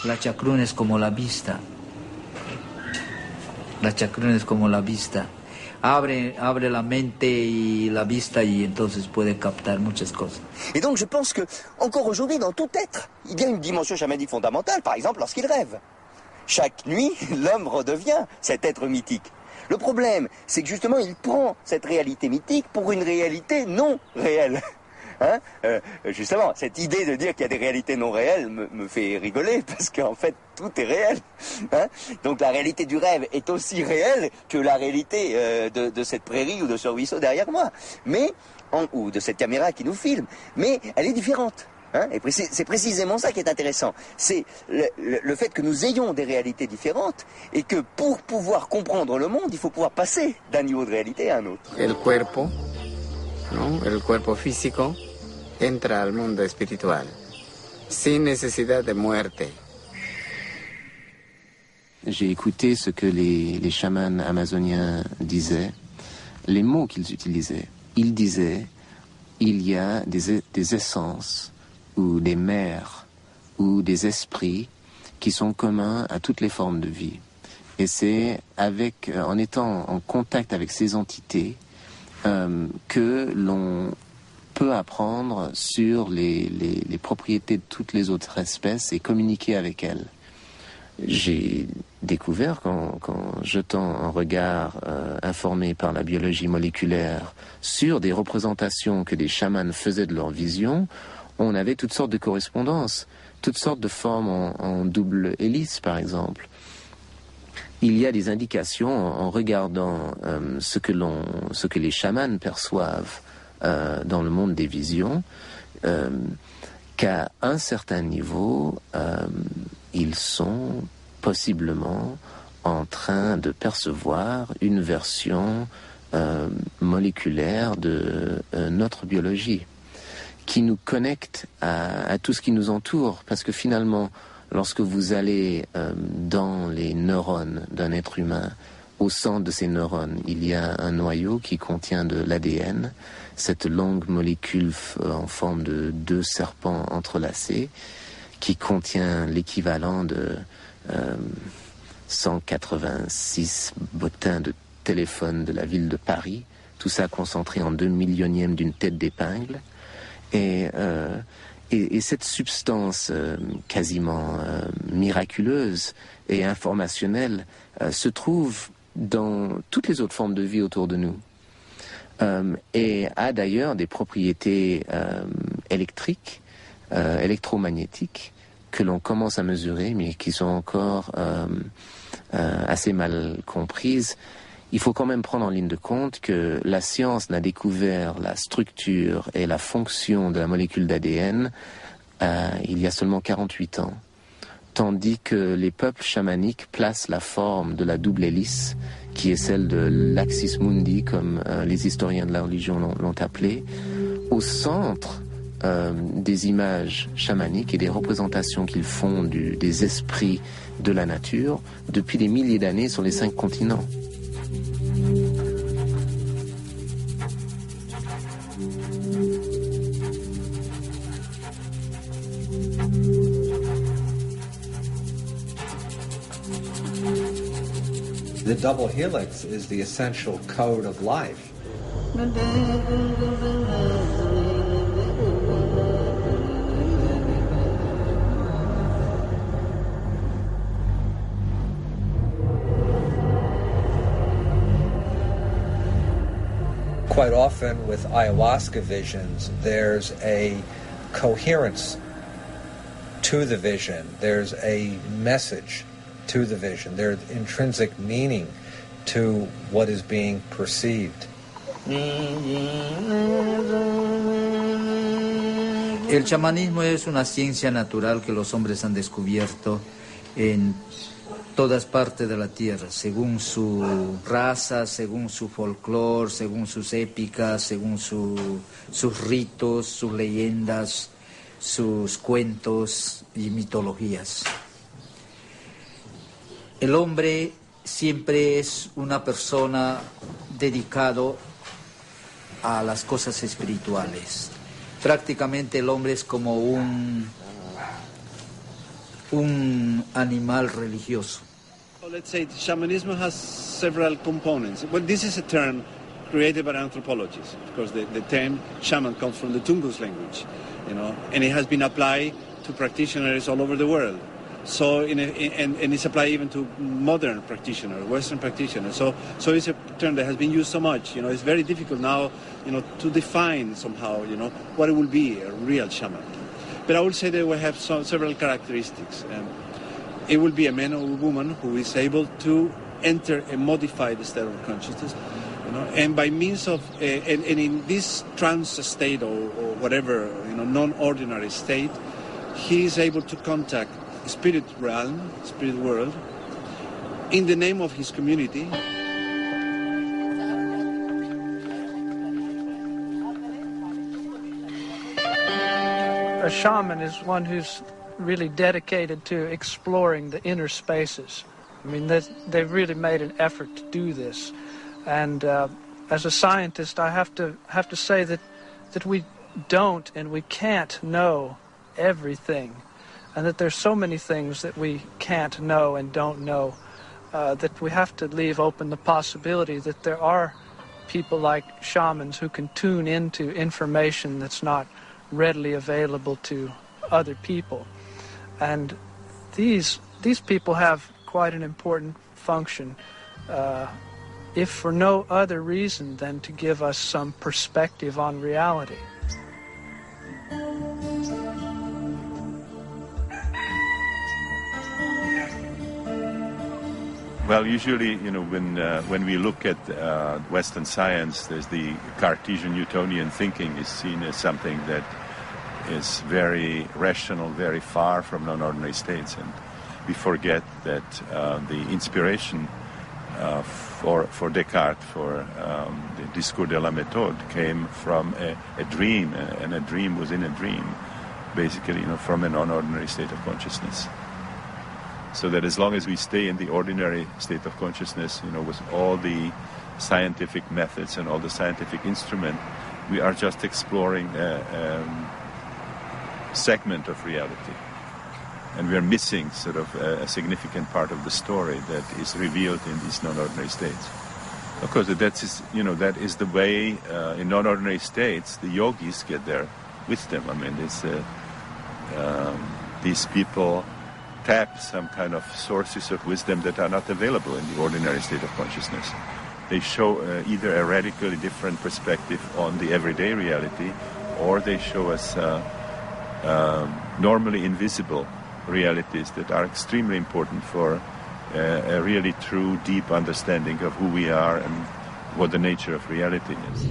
La chacruna es como la vista. La chacruna es como la vista. Abre la mente y la vista y entonces puede captar muchas cosas. Et donc je pense que encore aujourd'hui dans tout être, il y a une dimension chamanique fondamentale, par exemple lorsqu'il rêve. Chaque nuit, l'homme redevient cet être mythique. Le problème, c'est que justement il prend cette réalité mythique pour une réalité non réelle. Hein, justement, cette idée de dire qu'il y a des réalités non réelles me fait rigoler parce qu'en fait tout est réel. Hein. Donc la réalité du rêve est aussi réelle que la réalité de cette prairie ou de ce ruisseau derrière moi, ou de cette caméra qui nous filme. Mais elle est différente. Hein. Et c'est précisément ça qui est intéressant. C'est le fait que nous ayons des réalités différentes et que pour pouvoir comprendre le monde, il faut pouvoir passer d'un niveau de réalité à un autre. El cuerpo, ¿no? El cuerpo físico entra al mundo espiritual, sin necesidad de muerte. J'ai écouté ce que les chamans amazoniens disaient, les mots qu'ils utilisaient. Ils disaient, il y a des essences ou des mers ou des esprits qui sont communs à toutes les formes de vie. Et c'est en étant en contact avec ces entités que l'on peut apprendre sur les propriétés de toutes les autres espèces et communiquer avec elles. J'ai découvert qu'en jetant un regard informé par la biologie moléculaire sur des représentations que des chamans faisaient de leur vision, on avait toutes sortes de correspondances, toutes sortes de formes en double hélice par exemple. Il y a des indications en regardant ce que les chamans perçoivent dans le monde des visions, qu'à un certain niveau, ils sont possiblement en train de percevoir une version moléculaire de notre biologie, qui nous connecte à tout ce qui nous entoure, parce que finalement, lorsque vous allez dans les neurones d'un être humain, au centre de ces neurones, il y a un noyau qui contient de l'ADN, cette longue molécule en forme de 2 serpents entrelacés, qui contient l'équivalent de 186 bottins de téléphone de la ville de Paris, tout ça concentré en 2 millionièmes d'une tête d'épingle. Et cette substance quasiment miraculeuse et informationnelle se trouve dans toutes les autres formes de vie autour de nous. Et a d'ailleurs des propriétés électriques, électromagnétiques, que l'on commence à mesurer, mais qui sont encore assez mal comprises. Il faut quand même prendre en ligne de compte que la science n'a découvert la structure et la fonction de la molécule d'ADN il y a seulement 48 ans. Tandis que les peuples chamaniques placent la forme de la double hélice, qui est celle de l'axis mundi, comme les historiens de la religion l'ont appelé, au centre des images chamaniques et des représentations qu'ils font des esprits de la nature depuis des milliers d'années sur les 5 continents. The double helix is the essential code of life. Quite often with ayahuasca visions, there's a coherence to the vision. There's a message to the vision. There's intrinsic meaning to what is being perceived. El chamanismo es una ciencia natural que los hombres han descubierto en todas partes de la tierra, según su raza, según su folclore, según sus épicas, según sus ritos, sus leyendas, sus cuentos y mitologías. El hombre siempre es una persona dedicado a las cosas espirituales. Prácticamente el hombre es como un un animal religioso. Well, let's say shamanism has several components. Well, this is a term created by anthropologists. Of course, the term shaman comes from the Tungus language, and it has been applied to practitioners all over the world. So, and it's applied even to modern practitioners, Western practitioners. So it's a term that has been used so much. It's very difficult now, to define somehow, what it will be a real shaman. But I would say they will have several characteristics. It will be a man or a woman who is able to enter a modified state of consciousness, and by means of, and in this trance state or whatever, non-ordinary state, he is able to contact spirit realm, spirit world, in the name of his community. A shaman is one who's really dedicated to exploring the inner spaces. I mean, they've really made an effort to do this. And as a scientist, I have to say that we don't and we can't know everything, and that there's so many things that we can't know and don't know, that we have to leave open the possibility that there are people like shamans who can tune into information that's not readily available to other people. And these people have quite an important function, if for no other reason than to give us some perspective on reality. Well, usually, when we look at Western science, there's the Cartesian Newtonian thinking is seen as something that is very rational, very far from non-ordinary states, and we forget that the inspiration for Descartes, for the Discours de la Méthode, came from a dream, and a dream within a dream, basically, from a non-ordinary state of consciousness. So that as long as we stay in the ordinary state of consciousness, with all the scientific methods and all the scientific instruments, we are just exploring a segment of reality. And we are missing sort of a significant part of the story that is revealed in these non-ordinary states. Of course, that is the way in non-ordinary states the yogis get their wisdom. I mean, these people tap some kind of sources of wisdom that are not available in the ordinary state of consciousness. They show either a radically different perspective on the everyday reality, or they show us normally invisible realities that are extremely important for a really true, deep understanding of who we are and what the nature of reality is.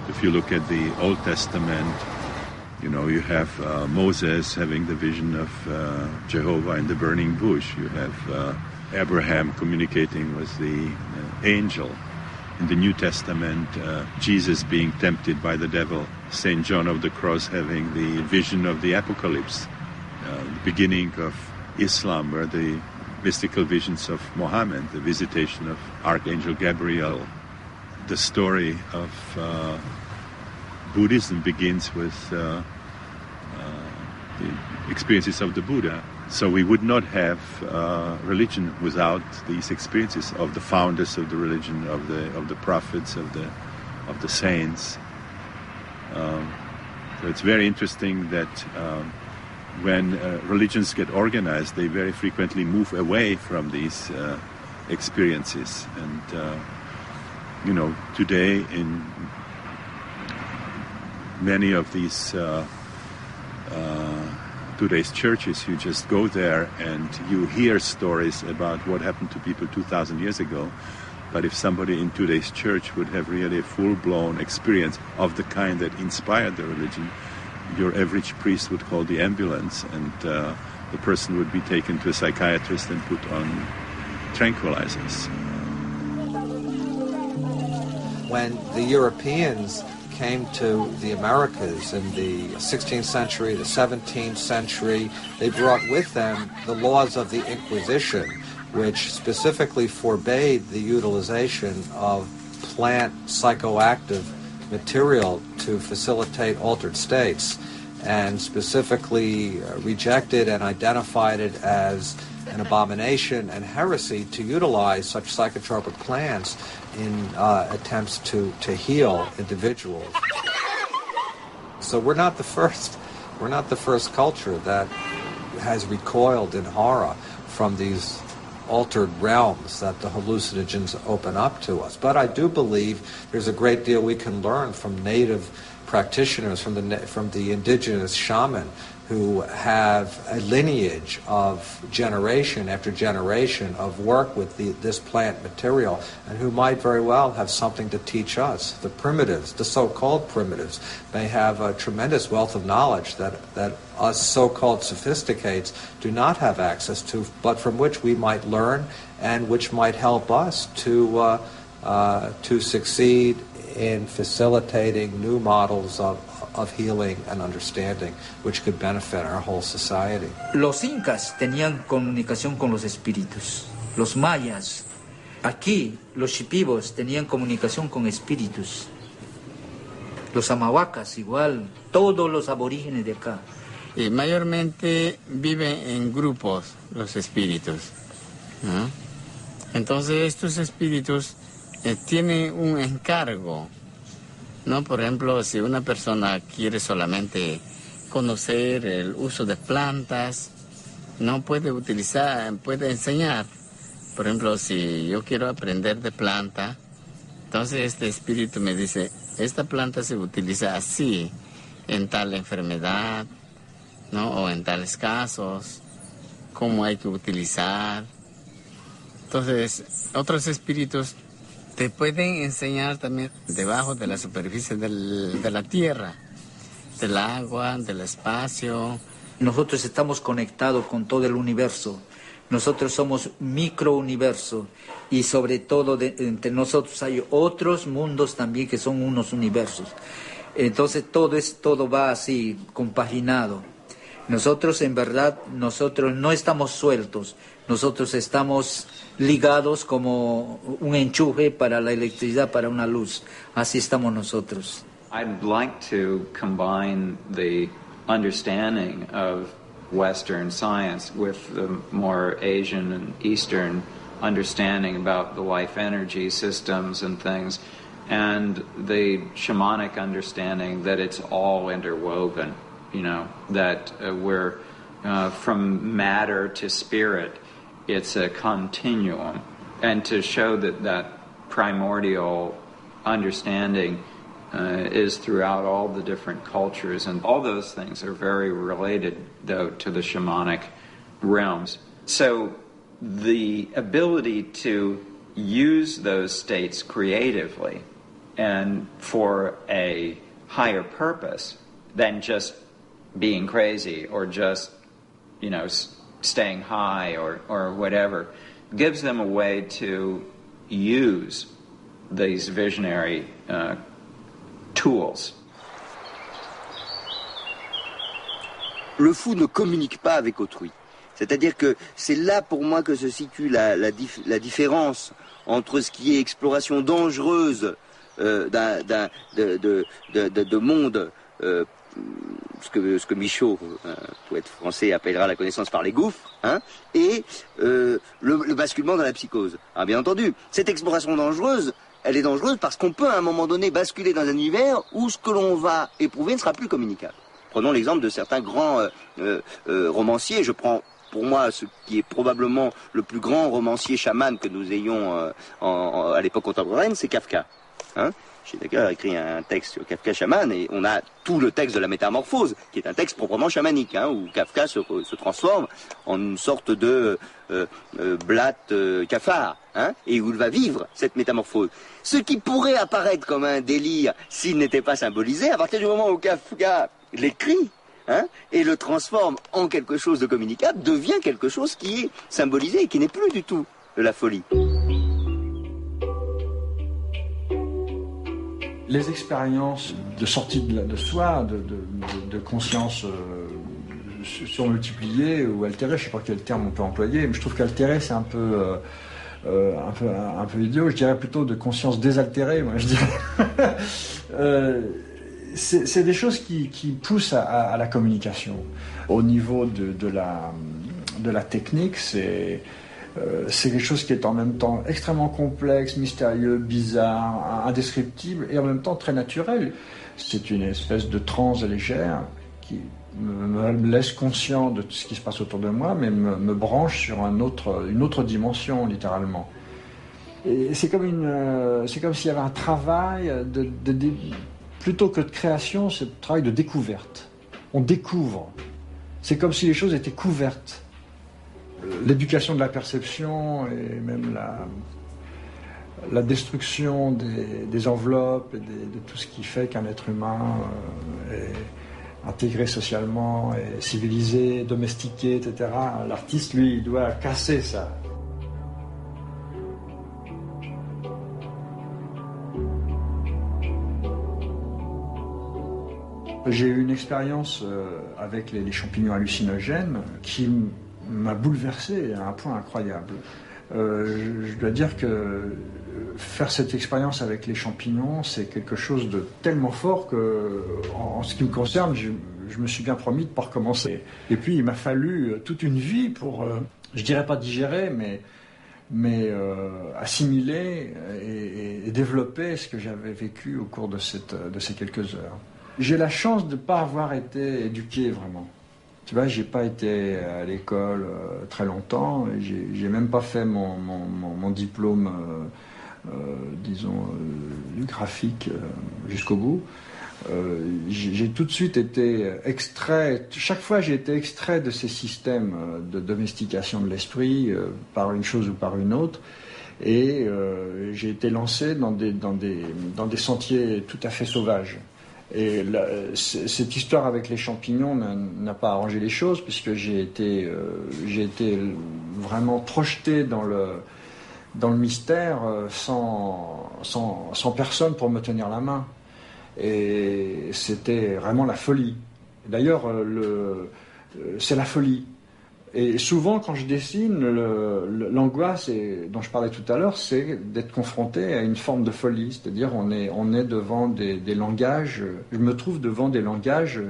If you look at the Old Testament, you have Moses having the vision of Jehovah in the burning bush. You have Abraham communicating with the angel. In the New Testament, Jesus being tempted by the devil. St. John of the Cross having the vision of the Apocalypse. The beginning of Islam, where the mystical visions of Muhammad, the visitation of Archangel Gabriel. The story of Buddhism begins with the experiences of the Buddha. So we would not have religion without these experiences of the founders of the religion, of the prophets, of the saints. So it's very interesting that when religions get organized, they very frequently move away from these experiences. And today in many of these today's churches, you just go there and you hear stories about what happened to people 2,000 years ago. But if somebody in today's church would have really a full-blown experience of the kind that inspired the religion, your average priest would call the ambulance, and the person would be taken to a psychiatrist and put on tranquilizers. When the Europeans came to the Americas in the 16th century, the 17th century, they brought with them the laws of the Inquisition, which specifically forbade the utilization of plant psychoactive material to facilitate altered states. and specifically rejected and identified it as an abomination and heresy to utilize such psychotropic plants in attempts to heal individuals. So we're not the first culture that has recoiled in horror from these altered realms that the hallucinogens open up to us. But I do believe there's a great deal we can learn from native practitioners, from the indigenous shaman, who have a lineage of generation after generation of work with this plant material, and who might very well have something to teach us. The primitives, the so-called primitives, may have a tremendous wealth of knowledge that us so-called sophisticates do not have access to, but from which we might learn and which might help us to succeed in facilitating new models of healing and understanding, which could benefit our whole society. Los incas tenían comunicación con los espíritus, los mayas. Aquí, los shipibos tenían comunicación con espíritus. Los amahuacas igual, todos los aborígenes de acá. Y mayormente viven en grupos los espíritus, ¿no? Entonces estos espíritus tienen un encargo, ¿no? Por ejemplo, si una persona quiere solamente conocer el uso de plantas, no puede utilizar, puede enseñar. Por ejemplo, si yo quiero aprender de planta, entonces este espíritu me dice, esta planta se utiliza así, en tal enfermedad, ¿no? O en tales casos, cómo hay que utilizar. Entonces, otros espíritus te pueden enseñar también debajo de la superficie de la tierra, del agua, del espacio. Nosotros estamos conectados con todo el universo. Nosotros somos microuniverso y sobre todo entre nosotros hay otros mundos también que son unos universos. Entonces todo va así, compaginado. Nosotros en verdad, nosotros no estamos sueltos, nosotros estamos ligados como un enchufe para la electricidad, para una luz. Así estamos nosotros. I'd like to combine the understanding of Western science with the more Asian and Eastern understanding about the life energy systems and things, and the shamanic understanding that it's all interwoven, you know, that we're from matter to spirit, it's a continuum, and to show that primordial understanding is throughout all the different cultures, and all those things are very related, though, to the shamanic realms. So the ability to use those states creatively and for a higher purpose than just being crazy or just, you know, staying high or whatever, gives them a way to use these visionary tools. Le fou ne communique pas avec autrui. C'est-à-dire que c'est là pour moi que se situe la différence entre ce qui est exploration dangereuse de monde, ce que Michaud, poète français, appellera la connaissance par les gouffres, hein, et le basculement dans la psychose. Alors bien entendu, cette exploration dangereuse, elle est dangereuse parce qu'on peut à un moment donné basculer dans un univers où ce que l'on va éprouver ne sera plus communicable. Prenons l'exemple de certains grands romanciers. Je prends pour moi ce qui est probablement le plus grand romancier chaman que nous ayons à l'époque contemporaine, c'est Kafka. Hein, Heidegger a écrit un texte sur Kafka chaman et on a tout le texte de la Métamorphose, qui est un texte proprement chamanique, hein, où Kafka se transforme en une sorte de blatte cafard, hein, et où il va vivre cette métamorphose. Ce qui pourrait apparaître comme un délire s'il n'était pas symbolisé, à partir du moment où Kafka l'écrit, hein, et le transforme en quelque chose de communicable, devient quelque chose qui est symbolisé et qui n'est plus du tout de la folie. Les expériences de sortie de soi, de conscience surmultipliée ou altérée, je ne sais pas quel terme on peut employer, mais je trouve qu'altérée c'est un peu idiot, je dirais plutôt de conscience désaltérée, moi je dirais. c'est des choses qui poussent à la communication. Au niveau de la technique, c'est quelque chose qui est en même temps extrêmement complexe, mystérieux, bizarre, indescriptible et en même temps très naturel. C'est une espèce de transe légère qui me laisse conscient de tout ce qui se passe autour de moi, mais me branche sur une autre dimension, littéralement. Et c'est comme s'il y avait un travail plutôt que de création, c'est un travail de découverte. On découvre. C'est comme si les choses étaient couvertes. L'éducation de la perception et même la destruction des enveloppes et de tout ce qui fait qu'un être humain est intégré socialement, est civilisé, domestiqué, etc. L'artiste, lui, il doit casser ça. J'ai eu une expérience avec les champignons hallucinogènes qui m'a bouleversé à un point incroyable. Je dois dire que faire cette expérience avec les champignons, c'est quelque chose de tellement fort que, en ce qui me concerne, je me suis bien promis de ne pas recommencer. Et puis, il m'a fallu toute une vie pour, je dirais pas digérer, mais assimiler et développer ce que j'avais vécu au cours de ces quelques heures. J'ai la chance de ne pas avoir été éduqué vraiment. Tu vois, j'ai pas été à l'école très longtemps, et j'ai même pas fait mon diplôme, disons, graphique jusqu'au bout. J'ai tout de suite été extrait, chaque fois j'ai été extrait de ces systèmes de domestication de l'esprit par une chose ou par une autre, et j'ai été lancé dans des sentiers tout à fait sauvages. Et cette histoire avec les champignons n'a pas arrangé les choses, puisque j'ai été vraiment projeté dans le mystère sans personne pour me tenir la main. Et c'était vraiment la folie. D'ailleurs, c'est la folie. Et souvent, quand je dessine, l'angoisse dont je parlais tout à l'heure, c'est d'être confronté à une forme de folie. C'est-à-dire, on est devant des langages. Je me trouve devant des langages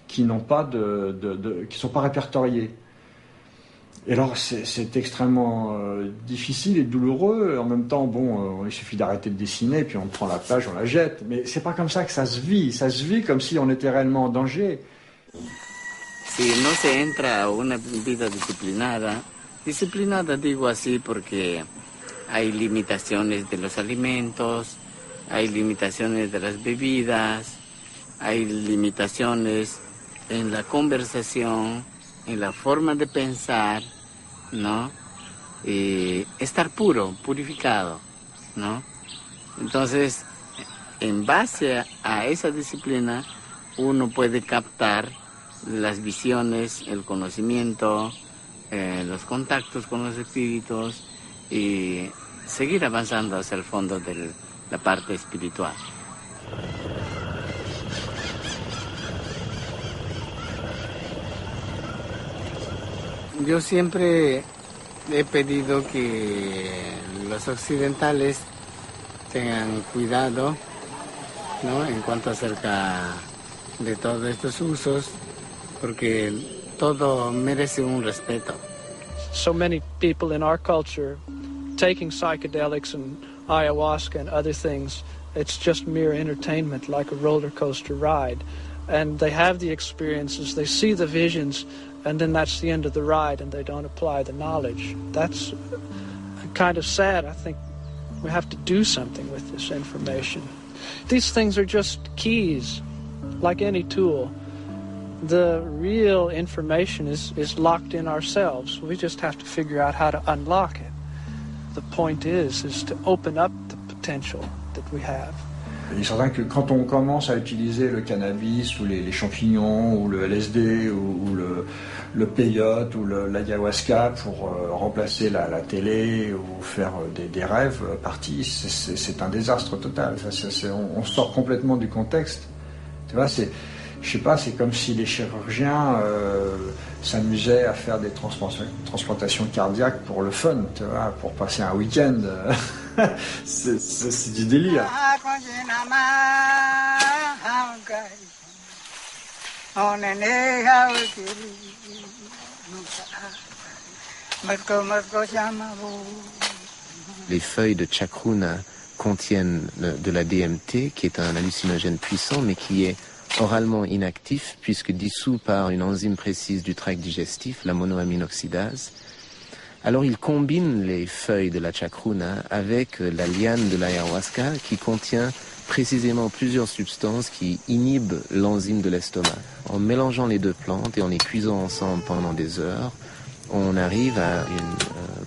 qui n'ont pas qui sont pas répertoriés. Et alors, c'est extrêmement difficile et douloureux. En même temps, il suffit d'arrêter de dessiner, puis on prend la page, on la jette. Mais c'est pas comme ça que ça se vit. Ça se vit comme si on était réellement en danger. Si no se entra a una vida disciplinada digo así porque hay limitaciones de los alimentos, hay limitaciones de las bebidas, hay limitaciones en la conversación, en la forma de pensar, ¿no? Estar puro, purificado, ¿no? Entonces, en base a esa disciplina, uno puede captar las visiones, el conocimiento, los contactos con los espíritus y seguir avanzando hacia el fondo de la parte espiritual. Yo siempre he pedido que los occidentales tengan cuidado, ¿no?, en cuanto acerca de todos estos usos, porque todo merece un respeto. So many people in our culture taking psychedelics and ayahuasca and other things, it's just mere entertainment, like a roller coaster ride. And they have the experiences, they see the visions, and then that's the end of the ride, and they don't apply the knowledge. That's kind of sad. I think we have to do something with this information. These things are just keys, like any tool. The real information is locked in ourselves. We just have to figure out how to unlock it. The point is to open up the potential that we have. Il est certain que quand on commence à utiliser le cannabis ou les champignons ou le LSD ou le peyote ou l'ayahuasca pour remplacer la télé ou faire des rêves partis, c'est un désastre total. On sort complètement du contexte. Tu vois, je sais pas, c'est comme si les chirurgiens s'amusaient à faire des transplantations cardiaques pour le fun, tu vois, pour passer un week-end. C'est du délire. Les feuilles de chacruna contiennent de la DMT, qui est un hallucinogène puissant, mais qui est oralement inactif, puisque dissous par une enzyme précise du tract digestif, la monoaminoxydase. Alors il combine les feuilles de la chacruna avec la liane de l'ayahuasca, qui contient précisément plusieurs substances qui inhibent l'enzyme de l'estomac. En mélangeant les deux plantes et en les cuisant ensemble pendant des heures, on arrive à une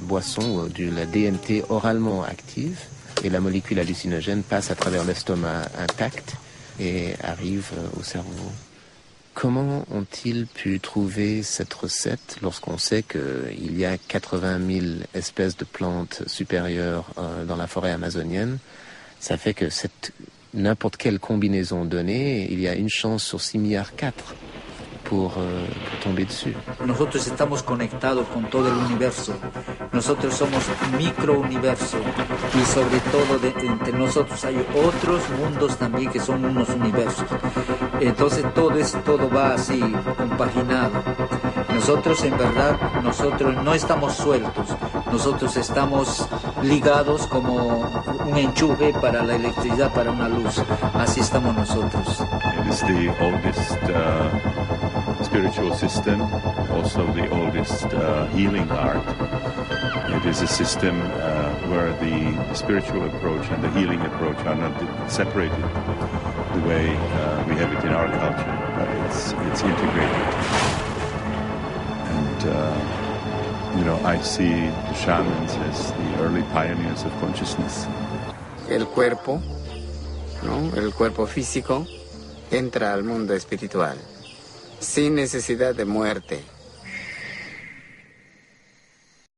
boisson de la DMT oralement active, et la molécule hallucinogène passe à travers l'estomac intact et arrive au cerveau. Comment ont-ils pu trouver cette recette lorsqu'on sait qu'il y a 80 000 espèces de plantes supérieures dans la forêt amazonienne? Ça fait que n'importe quelle combinaison donnée, il y a une chance sur 6 milliards 4 pour tomber dessus. Nosotros estamos conectados con todo el universo. Nosotros somos microuniverso y sobre todo entre nosotros hay otros mundos también que son unos universos. Entonces todo va así compaginado. Nosotros en verdad no estamos sueltos. Nosotros estamos ligados como un enchufe para la electricidad, para una luz. Así estamos nosotros. It is the oldest spiritual system, also the oldest healing art. It is a system where the spiritual approach and the healing approach are not separated the way we have it in our culture, but it's integrated. And I see the shamans as the early pioneers of consciousness. El cuerpo, ¿no? El cuerpo físico entra al mundo espiritual sin necesidad de muerte.